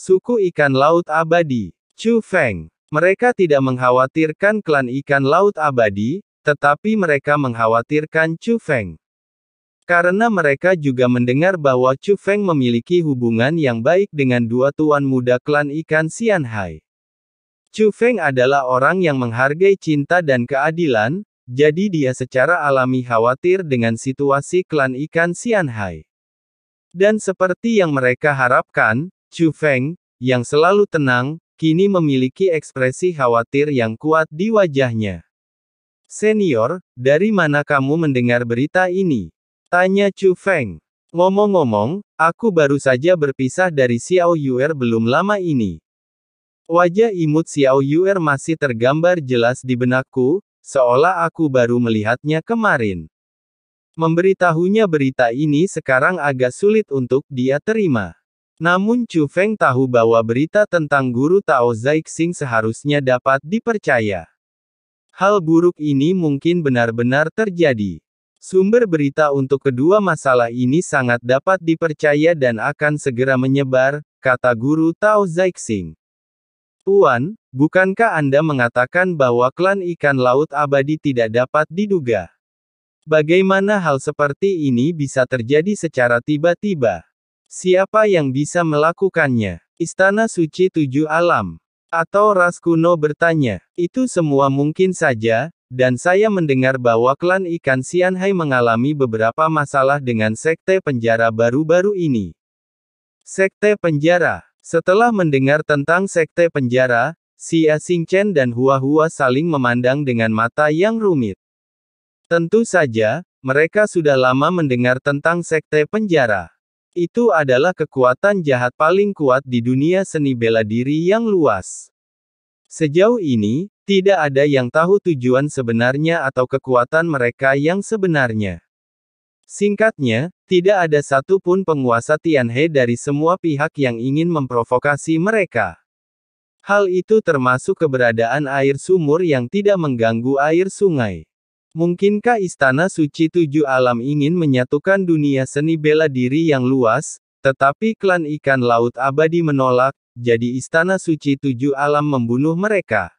Suku ikan laut abadi, Chu Feng. Mereka tidak mengkhawatirkan klan ikan laut abadi, tetapi mereka mengkhawatirkan Chu Feng. Karena mereka juga mendengar bahwa Chu Feng memiliki hubungan yang baik dengan dua tuan muda klan ikan Xianhai. Chu Feng adalah orang yang menghargai cinta dan keadilan, jadi dia secara alami khawatir dengan situasi klan ikan Xianhai. Dan seperti yang mereka harapkan, Chu Feng, yang selalu tenang, kini memiliki ekspresi khawatir yang kuat di wajahnya. "Senior, dari mana kamu mendengar berita ini?" tanya Chu Feng. "Ngomong-ngomong, aku baru saja berpisah dari Xiao Yuer belum lama ini." Wajah imut Xiao Yuer masih tergambar jelas di benakku, seolah aku baru melihatnya kemarin. Memberitahunya berita ini sekarang agak sulit untuk dia terima. Namun Chu Feng tahu bahwa berita tentang guru Tao Zixing seharusnya dapat dipercaya. Hal buruk ini mungkin benar-benar terjadi. Sumber berita untuk kedua masalah ini sangat dapat dipercaya dan akan segera menyebar, kata guru Tao Zixing. "Tuan, bukankah Anda mengatakan bahwa klan ikan laut abadi tidak dapat diduga? Bagaimana hal seperti ini bisa terjadi secara tiba-tiba? Siapa yang bisa melakukannya? Istana Suci Tujuh Alam? Atau ras kuno?" bertanya. "Itu semua mungkin saja, dan saya mendengar bahwa klan ikan Xianhai mengalami beberapa masalah dengan sekte penjara baru-baru ini." Sekte penjara. Setelah mendengar tentang sekte penjara, Xia Xingchen dan Hua Hua saling memandang dengan mata yang rumit. Tentu saja, mereka sudah lama mendengar tentang sekte penjara. Itu adalah kekuatan jahat paling kuat di dunia seni bela diri yang luas. Sejauh ini, tidak ada yang tahu tujuan sebenarnya atau kekuatan mereka yang sebenarnya. Singkatnya, tidak ada satupun penguasa Tianhe dari semua pihak yang ingin memprovokasi mereka. Hal itu termasuk keberadaan air sumur yang tidak mengganggu air sungai. Mungkinkah Istana Suci Tujuh Alam ingin menyatukan dunia seni bela diri yang luas, tetapi klan ikan laut abadi menolak, jadi Istana Suci Tujuh Alam membunuh mereka?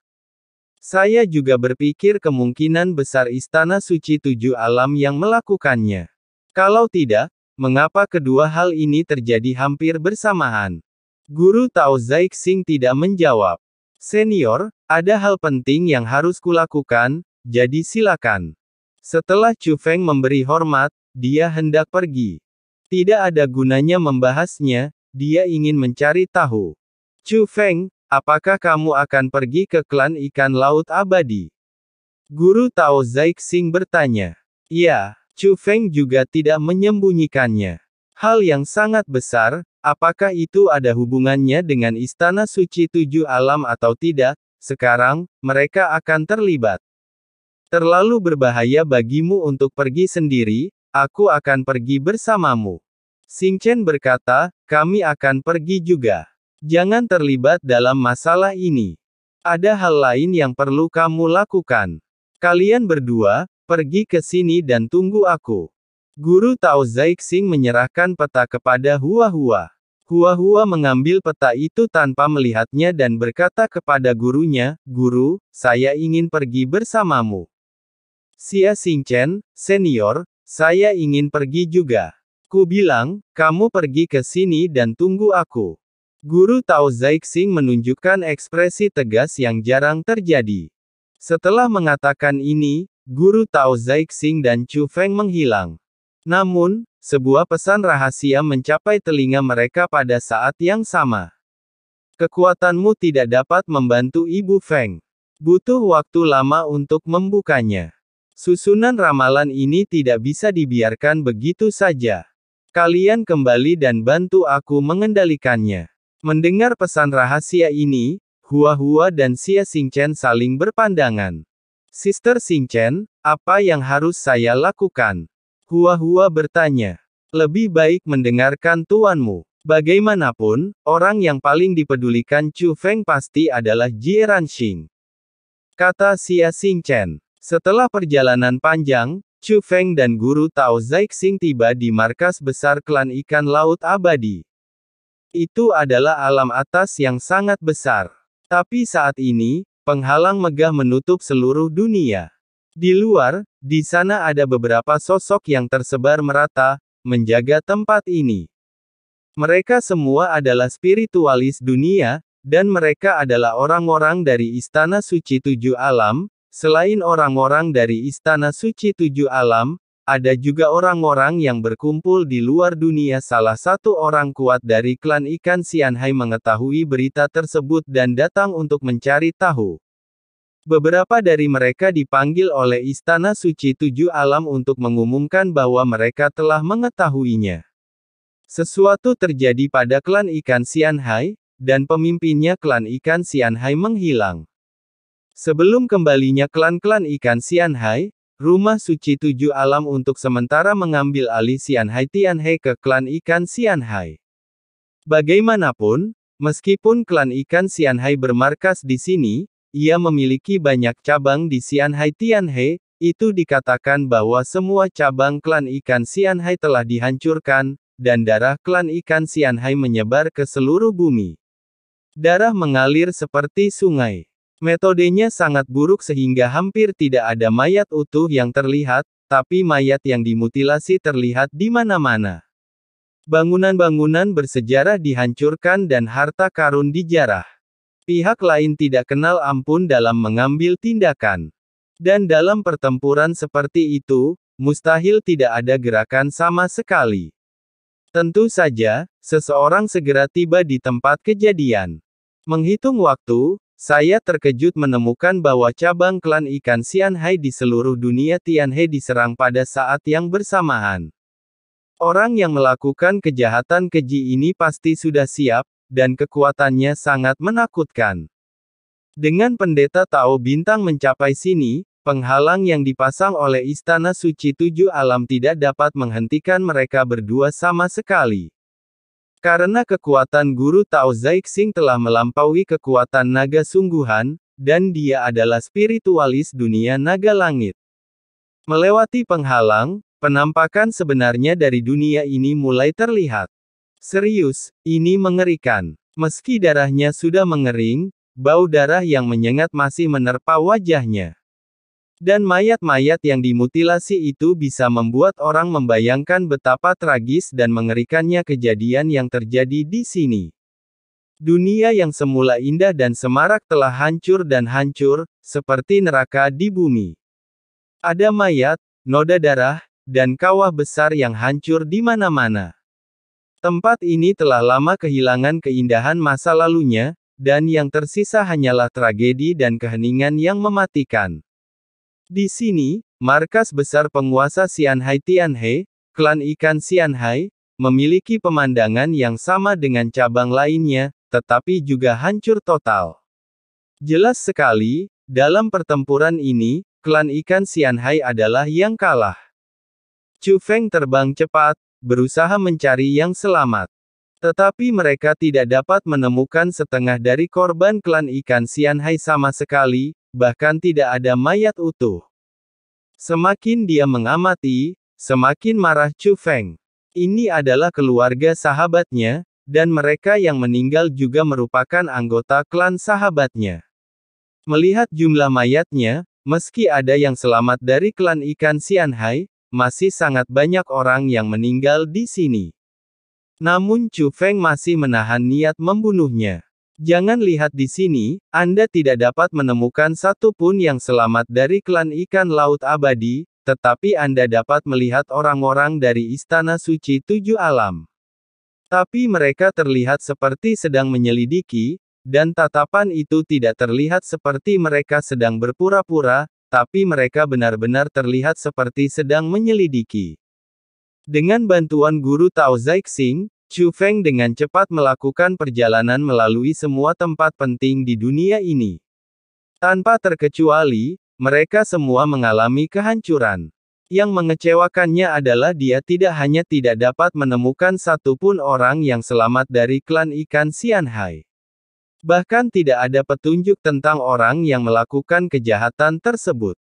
Saya juga berpikir kemungkinan besar Istana Suci Tujuh Alam yang melakukannya. Kalau tidak, mengapa kedua hal ini terjadi hampir bersamaan? Guru Tao Zixing tidak menjawab. "Senior, ada hal penting yang harus kulakukan, jadi silakan." Setelah Chu Feng memberi hormat, dia hendak pergi. Tidak ada gunanya membahasnya, dia ingin mencari tahu. "Chu Feng, apakah kamu akan pergi ke klan ikan laut abadi?" Guru Tao Zixing bertanya. "Ya." Chu Feng juga tidak menyembunyikannya. "Hal yang sangat besar, apakah itu ada hubungannya dengan Istana Suci Tujuh Alam atau tidak? Sekarang, mereka akan terlibat. Terlalu berbahaya bagimu untuk pergi sendiri, aku akan pergi bersamamu." Xingchen berkata, "Kami akan pergi juga. Jangan terlibat dalam masalah ini. Ada hal lain yang perlu kamu lakukan. Kalian berdua, pergi ke sini dan tunggu aku." Guru Tao Zixing menyerahkan peta kepada Hua Hua. Hua Hua mengambil peta itu tanpa melihatnya dan berkata kepada gurunya, "Guru, saya ingin pergi bersamamu." "Xia Xingchen, senior, saya ingin pergi juga. Ku bilang, kamu pergi ke sini dan tunggu aku." Guru Tao Zixing menunjukkan ekspresi tegas yang jarang terjadi. Setelah mengatakan ini, Guru Tao Zixing dan Chu Feng menghilang. Namun, sebuah pesan rahasia mencapai telinga mereka pada saat yang sama. "Kekuatanmu tidak dapat membantu Ibu Feng. Butuh waktu lama untuk membukanya. Susunan ramalan ini tidak bisa dibiarkan begitu saja. Kalian kembali dan bantu aku mengendalikannya." Mendengar pesan rahasia ini, Hua Hua dan Xia Xingchen saling berpandangan. "Sister Xingchen, apa yang harus saya lakukan?" Hua Hua bertanya. "Lebih baik mendengarkan tuanmu. Bagaimanapun, orang yang paling dipedulikan Chu Feng pasti adalah Jie Ranxing," kata Xia Xingchen. Setelah perjalanan panjang, Chu Feng dan Guru Tao Zixing tiba di markas besar klan ikan laut abadi. Itu adalah alam atas yang sangat besar. Tapi saat ini, penghalang megah menutup seluruh dunia. Di luar, di sana ada beberapa sosok yang tersebar merata, menjaga tempat ini. Mereka semua adalah spiritualis dunia, dan mereka adalah orang-orang dari Istana Suci Tujuh Alam. Selain orang-orang dari Istana Suci Tujuh Alam, ada juga orang-orang yang berkumpul di luar dunia. Salah satu orang kuat dari klan ikan Xianhai mengetahui berita tersebut dan datang untuk mencari tahu. Beberapa dari mereka dipanggil oleh Istana Suci Tujuh Alam untuk mengumumkan bahwa mereka telah mengetahuinya. Sesuatu terjadi pada klan ikan Xianhai, dan pemimpinnya klan ikan Xianhai menghilang. Sebelum kembalinya klan-klan ikan Xianhai, Rumah Suci Tujuh Alam untuk sementara mengambil alih Xianhai Tianhe ke klan ikan Xianhai. Bagaimanapun, meskipun klan ikan Xianhai bermarkas di sini, ia memiliki banyak cabang di Xianhai Tianhe. Itu dikatakan bahwa semua cabang klan ikan Xianhai telah dihancurkan, dan darah klan ikan Xianhai menyebar ke seluruh bumi. Darah mengalir seperti sungai. Metodenya sangat buruk sehingga hampir tidak ada mayat utuh yang terlihat, tapi mayat yang dimutilasi terlihat di mana-mana. Bangunan-bangunan bersejarah dihancurkan dan harta karun dijarah. Pihak lain tidak kenal ampun dalam mengambil tindakan. Dan dalam pertempuran seperti itu, mustahil tidak ada gerakan sama sekali. Tentu saja, seseorang segera tiba di tempat kejadian. Menghitung waktu, saya terkejut menemukan bahwa cabang klan ikan Xianhai di seluruh dunia Tianhe diserang pada saat yang bersamaan. Orang yang melakukan kejahatan keji ini pasti sudah siap, dan kekuatannya sangat menakutkan. Dengan pendeta Tao Bintang mencapai sini, penghalang yang dipasang oleh Istana Suci Tujuh Alam tidak dapat menghentikan mereka berdua sama sekali. Karena kekuatan Guru Tao Zixing telah melampaui kekuatan naga sungguhan, dan dia adalah spiritualis dunia naga langit. Melewati penghalang, penampakan sebenarnya dari dunia ini mulai terlihat. Serius, ini mengerikan. Meski darahnya sudah mengering, bau darah yang menyengat masih menerpa wajahnya. Dan mayat-mayat yang dimutilasi itu bisa membuat orang membayangkan betapa tragis dan mengerikannya kejadian yang terjadi di sini. Dunia yang semula indah dan semarak telah hancur dan hancur, seperti neraka di bumi. Ada mayat, noda darah, dan kawah besar yang hancur di mana-mana. Tempat ini telah lama kehilangan keindahan masa lalunya, dan yang tersisa hanyalah tragedi dan keheningan yang mematikan. Di sini, markas besar penguasa Xianhai Tianhe, klan ikan Xianhai, memiliki pemandangan yang sama dengan cabang lainnya, tetapi juga hancur total. Jelas sekali, dalam pertempuran ini, klan ikan Xianhai adalah yang kalah. Chu Feng terbang cepat, berusaha mencari yang selamat. Tetapi mereka tidak dapat menemukan setengah dari korban klan ikan Xianhai sama sekali, bahkan tidak ada mayat utuh. Semakin dia mengamati, semakin marah Chu Feng. Ini adalah keluarga sahabatnya, dan mereka yang meninggal juga merupakan anggota klan sahabatnya. Melihat jumlah mayatnya, meski ada yang selamat dari klan ikan Xianhai, masih sangat banyak orang yang meninggal di sini. Namun Chu Feng masih menahan niat membunuhnya. Jangan lihat di sini, Anda tidak dapat menemukan satu pun yang selamat dari klan ikan laut abadi, tetapi Anda dapat melihat orang-orang dari Istana Suci Tujuh Alam. Tapi mereka terlihat seperti sedang menyelidiki, dan tatapan itu tidak terlihat seperti mereka sedang berpura-pura, tapi mereka benar-benar terlihat seperti sedang menyelidiki. Dengan bantuan Guru Tao Zixing, Chu Feng dengan cepat melakukan perjalanan melalui semua tempat penting di dunia ini. Tanpa terkecuali, mereka semua mengalami kehancuran. Yang mengecewakannya adalah dia tidak hanya tidak dapat menemukan satu pun orang yang selamat dari klan ikan Xianhai. Bahkan tidak ada petunjuk tentang orang yang melakukan kejahatan tersebut.